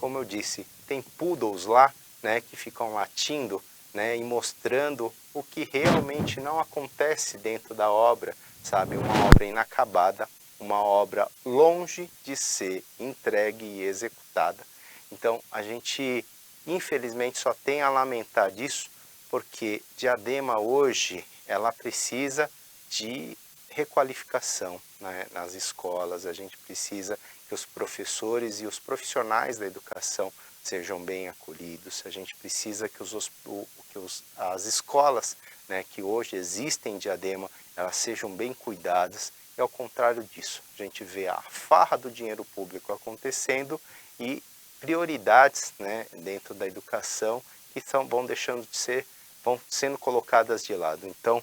Como eu disse, tem poodles lá, né, que ficam latindo, né, e mostrando o que realmente não acontece dentro da obra, sabe? Uma obra inacabada, uma obra longe de ser entregue e executada. Então, a gente, infelizmente, só tem a lamentar disso, porque Diadema hoje, ela precisa de requalificação, né, nas escolas. A gente precisa que os professores e os profissionais da educação sejam bem acolhidos. A gente precisa que as escolas, né, que hoje existem em Diadema, elas sejam bem cuidadas. E ao contrário disso, a gente vê a farra do dinheiro público acontecendo e prioridades, né, dentro da educação que vão sendo colocadas de lado. Então,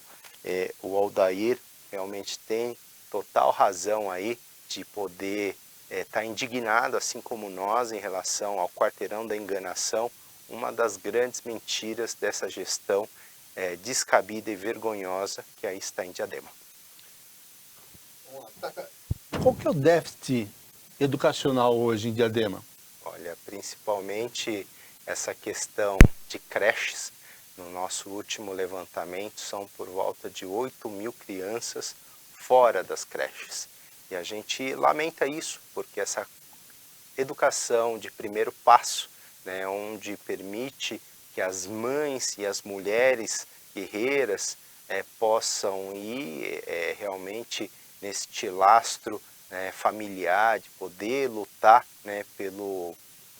o Aldair realmente tem total razão aí de poder estar indignado, assim como nós, em relação ao quarteirão da enganação, uma das grandes mentiras dessa gestão descabida e vergonhosa que aí está em Diadema. Qual que é o déficit educacional hoje em Diadema? Olha, principalmente essa questão de creches. No nosso último levantamento, são por volta de 8.000 crianças fora das creches. E a gente lamenta isso, porque essa educação de primeiro passo, né, onde permite que as mães e as mulheres guerreiras possam ir realmente neste lastro familiar, de poder lutar, né, pelo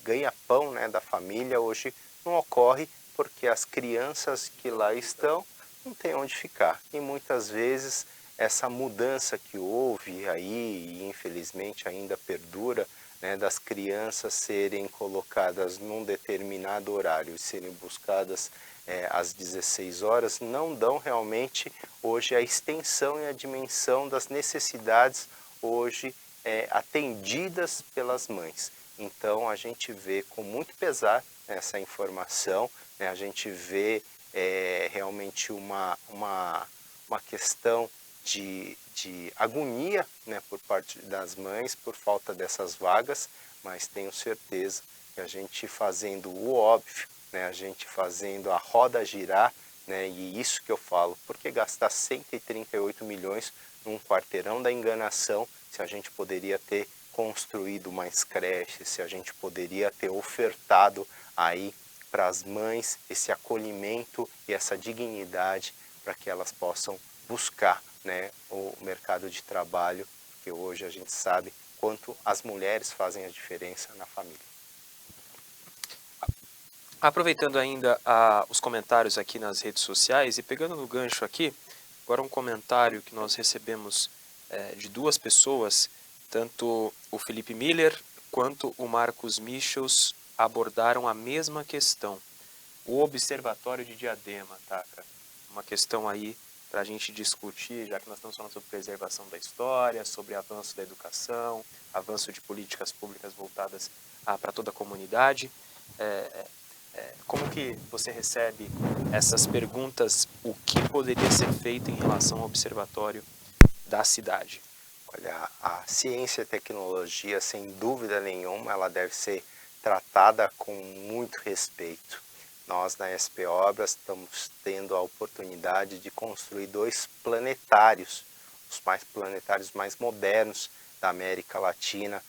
ganha-pão, né, da família, hoje não ocorre, porque as crianças que lá estão não têm onde ficar. E muitas vezes essa mudança que houve aí, e infelizmente ainda perdura, né, das crianças serem colocadas num determinado horário e serem buscadas às 16 horas, não dão realmente hoje a extensão e a dimensão das necessidades hoje atendidas pelas mães. Então a gente vê com muito pesar essa informação, né, a gente vê realmente uma questão de agonia, né, por parte das mães por falta dessas vagas, mas tenho certeza que a gente fazendo o óbvio, né, a gente fazendo a roda girar, né, e isso que eu falo, por que gastar 138 milhões num quarteirão da enganação, se a gente poderia ter construído mais creches, se a gente poderia ter ofertado aí para as mães esse acolhimento e essa dignidade para que elas possam buscar, né, o mercado de trabalho, que hoje a gente sabe quanto as mulheres fazem a diferença na família. Aproveitando ainda os comentários aqui nas redes sociais e pegando no gancho aqui, agora um comentário que nós recebemos de duas pessoas, tanto o Felipe Miller quanto o Marcos Michels abordaram a mesma questão. O Observatório de Diadema, Taka, uma questão aí para a gente discutir, já que nós estamos falando sobre preservação da história, sobre avanço da educação, avanço de políticas públicas voltadas para toda a comunidade. Como que você recebe essas perguntas, o que poderia ser feito em relação ao observatório da cidade? Olha, a ciência e tecnologia, sem dúvida nenhuma, ela deve ser tratada com muito respeito. Nós, na SP Obras, estamos tendo a oportunidade de construir 2 planetários, os planetários mais modernos da América Latina,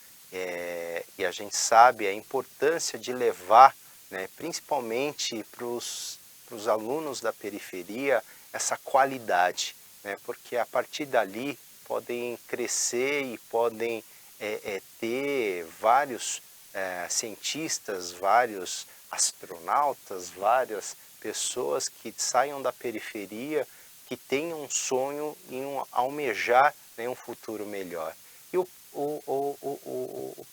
e a gente sabe a importância de levar, né, principalmente para os alunos da periferia, essa qualidade, né, porque a partir dali podem crescer e podem ter vários cientistas, vários astronautas, várias pessoas que saiam da periferia, que tenham um sonho em almejar, né, um futuro melhor. E o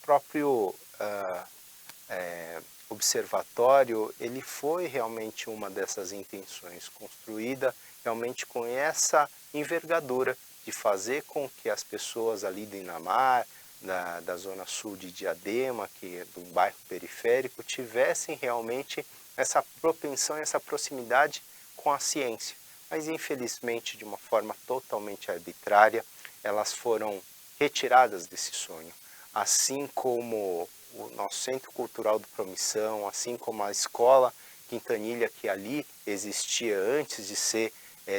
próprio observatório, ele foi realmente uma dessas intenções, construída realmente com essa envergadura de fazer com que as pessoas ali do Inamar, da zona sul de Diadema, que é do bairro periférico, tivessem realmente essa propensão, essa proximidade com a ciência. mas infelizmente de uma forma totalmente arbitrária, elas foram retiradas desse sonho. Assim como o nosso Centro Cultural do Promissão, assim como a Escola Quintanilha, que ali existia antes de ser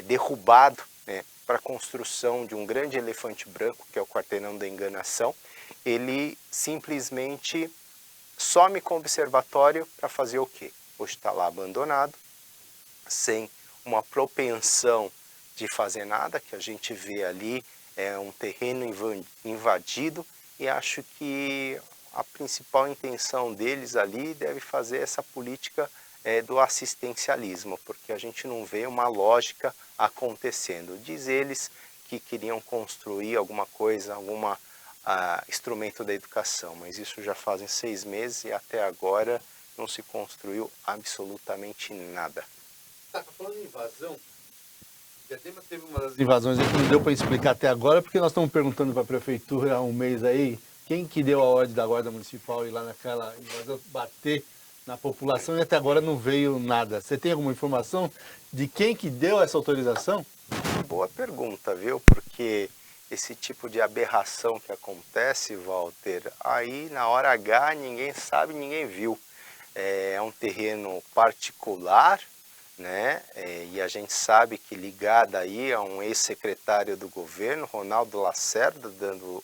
derrubado, né, para a construção de um grande elefante branco, que é o Quarteirão da Enganação, ele simplesmente some com o observatório para fazer o quê? Hoje está lá abandonado, sem uma propensão de fazer nada, que a gente vê ali é um terreno invadido, e acho que a principal intenção deles ali deve fazer essa política do assistencialismo, porque a gente não vê uma lógica acontecendo. Diz eles que queriam construir alguma coisa, algum instrumento da educação, mas isso já fazem 6 meses e até agora não se construiu absolutamente nada. Tá falando em invasão, Diadema teve uma das invasões aí que não deu para explicar até agora, porque nós estamos perguntando para a prefeitura há um mês aí, quem que deu a ordem da Guarda Municipal ir lá naquela invasão, bater na população, e até agora não veio nada. Você tem alguma informação de quem que deu essa autorização? Boa pergunta, viu? Porque esse tipo de aberração que acontece, Walter, aí na hora H ninguém sabe, ninguém viu. É um terreno particular, né? E a gente sabe que ligado aí a um ex-secretário do governo, Ronaldo Lacerda, dando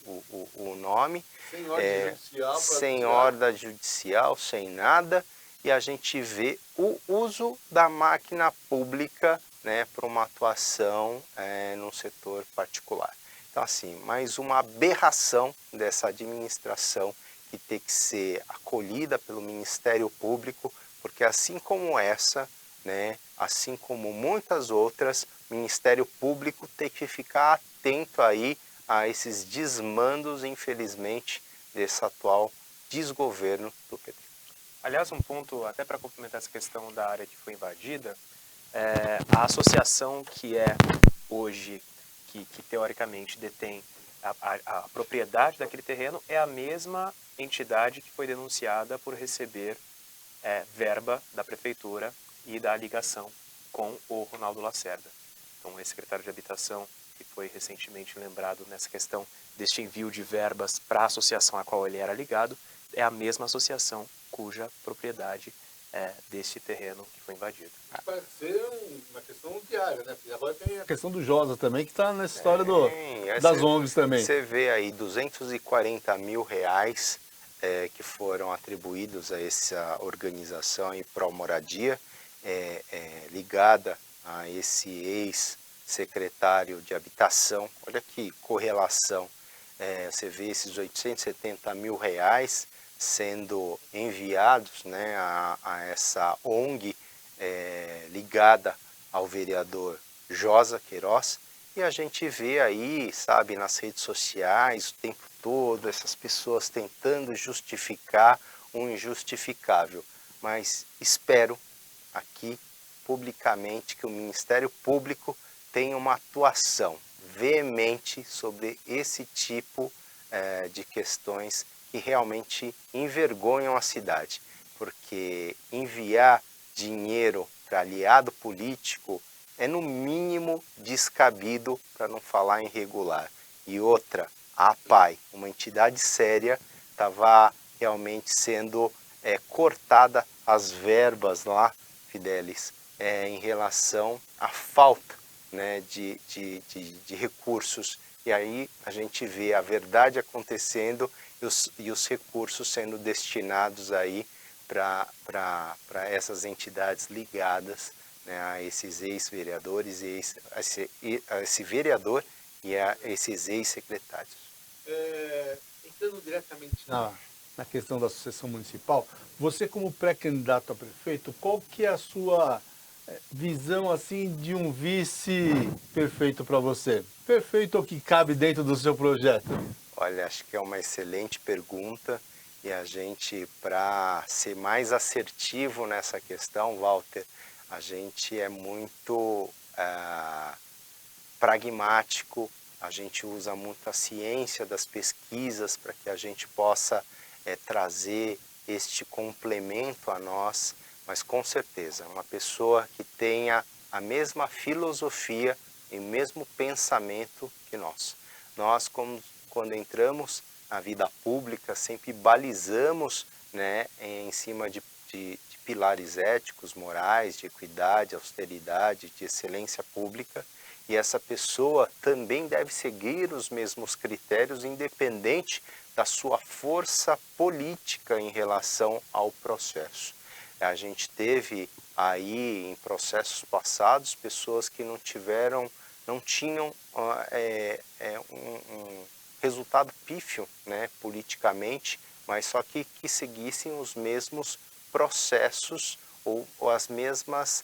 o nome. Sem ordem judicial. Sem ordem judicial, sem nada. E a gente vê o uso da máquina pública, né, para uma atuação num setor particular. Então, assim, mais uma aberração dessa administração que tem que ser acolhida pelo Ministério Público, porque assim como essa, né, assim como muitas outras, o Ministério Público tem que ficar atento aí a esses desmandos, infelizmente, desse atual desgoverno do PT. Aliás, um ponto, até para complementar essa questão da área que foi invadida, a associação que é hoje, que teoricamente detém a propriedade daquele terreno, é a mesma entidade que foi denunciada por receber verba da prefeitura e da ligação com o Ronaldo Lacerda. Então, o ex-secretário de Habitação, que foi recentemente lembrado nessa questão deste envio de verbas para a associação a qual ele era ligado, é a mesma associação cuja propriedade é deste terreno que foi invadido. Parece ser uma questão diária, né? Porque agora tem a questão do Josa também, que está nessa história das ONGs também. Você vê aí 240 mil reais que foram atribuídos a essa organização em pró-moradia, ligada a esse ex-secretário de Habitação. Olha que correlação. Você vê esses 870 mil reais sendo enviados, né, a essa ONG ligada ao vereador Josa Queiroz, e a gente vê aí, sabe, nas redes sociais o tempo todo essas pessoas tentando justificar o injustificável, mas espero aqui publicamente que o Ministério Público tenha uma atuação veemente sobre esse tipo de questões que realmente envergonham a cidade, porque enviar dinheiro para aliado político é no mínimo descabido, para não falar irregular. E outra, a APAI, uma entidade séria, estava realmente sendo cortada as verbas lá, Fidelis, em relação à falta, né, de recursos. E aí a gente vê a verdade acontecendo e os recursos sendo destinados aí para essas entidades ligadas, né, a esses ex-vereadores, a esse vereador e a esses ex-secretários. Entrando diretamente na questão da associação municipal, você como pré-candidato a prefeito, qual que é a sua visão assim de um vice perfeito para você? Perfeito ou que cabe dentro do seu projeto? Olha, acho que é uma excelente pergunta, e a gente, para ser mais assertivo nessa questão, Walter, a gente é muito pragmático, a gente usa muito a ciência das pesquisas para que a gente possa trazer este complemento a nós, mas com certeza, uma pessoa que tenha a mesma filosofia e o mesmo pensamento que nós. Nós, quando entramos na vida pública, sempre balizamos, né, em cima de pilares éticos, morais, de equidade, austeridade, de excelência pública, e essa pessoa também deve seguir os mesmos critérios, independente da sua força política em relação ao processo. A gente teve aí em processos passados pessoas que não tinham um resultado pífio, né, politicamente, mas só que seguissem os mesmos processos ou as mesmas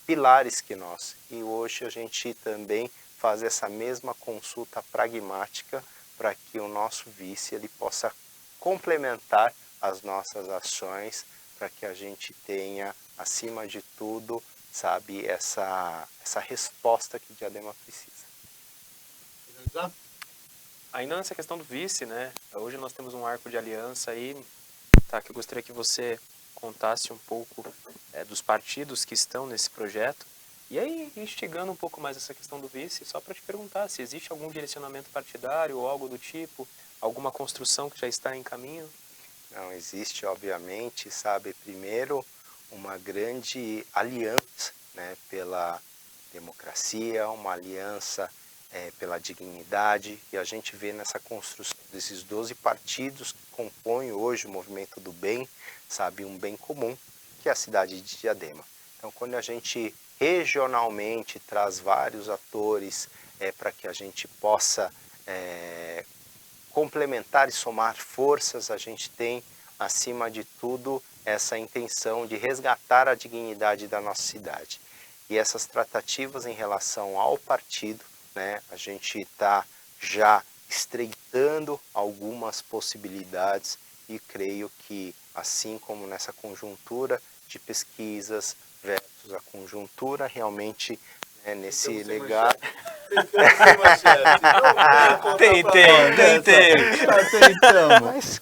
pilares que nós. E hoje a gente também faz essa mesma consulta pragmática para que o nosso vice ele possa complementar as nossas ações, para que a gente tenha, acima de tudo, sabe, essa resposta que Diadema precisa. Ainda nessa questão do vice, né? Hoje nós temos um arco de aliança aí, tá? Que eu gostaria que você contasse um pouco dos partidos que estão nesse projeto. E aí, instigando um pouco mais essa questão do vice, só para te perguntar se existe algum direcionamento partidário ou algo do tipo, alguma construção que já está em caminho? Não, existe, obviamente, sabe, primeiro, uma grande aliança, né, pela democracia, uma aliança pela dignidade, e a gente vê nessa construção desses 12 partidos que compõem hoje o Movimento do Bem, sabe, um bem comum, que é a cidade de Diadema. Então, quando a gente regionalmente traz vários atores para que a gente possa complementar e somar forças, a gente tem, acima de tudo, essa intenção de resgatar a dignidade da nossa cidade. E essas tratativas em relação ao partido, né, a gente está já estreitando algumas possibilidades e creio que, assim como nessa conjuntura de pesquisas versus a conjuntura, realmente nesse legado...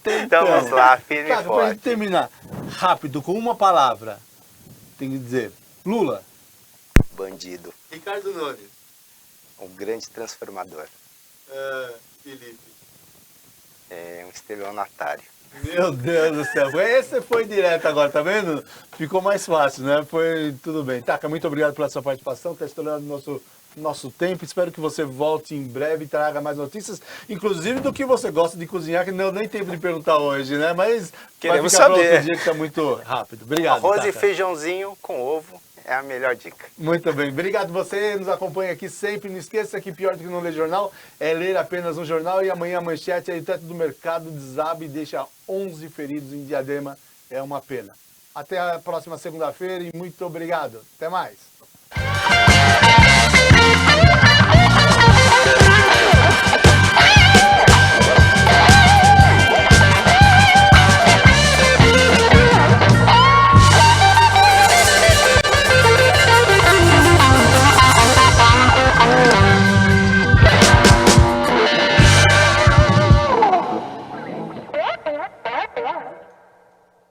Tentamos lá, firme e forte. Para gente terminar, rápido, com uma palavra, tem que dizer, Lula. Bandido. Ricardo Nunes. Um grande transformador. Felipe. Um estelionatário. Meu Deus do céu, esse foi direto agora, tá vendo? Ficou mais fácil, né? Foi tudo bem. Taca, muito obrigado pela sua participação, está estourando nosso tempo. Espero que você volte em breve e traga mais notícias, inclusive do que você gosta de cozinhar, que não deu nem tempo de perguntar hoje, né? Mas queremos vai ficar saber. Para outro dia que está muito rápido. Obrigado. Arroz Taca. e feijãozinho com ovo é a melhor dica. Muito bem, obrigado. Você nos acompanha aqui sempre. Não esqueça que pior do que não ler jornal é ler apenas um jornal. E amanhã a manchete aí, teto do mercado desaba e deixa 11 feridos em Diadema. É uma pena. Até a próxima segunda-feira e muito obrigado. Até mais.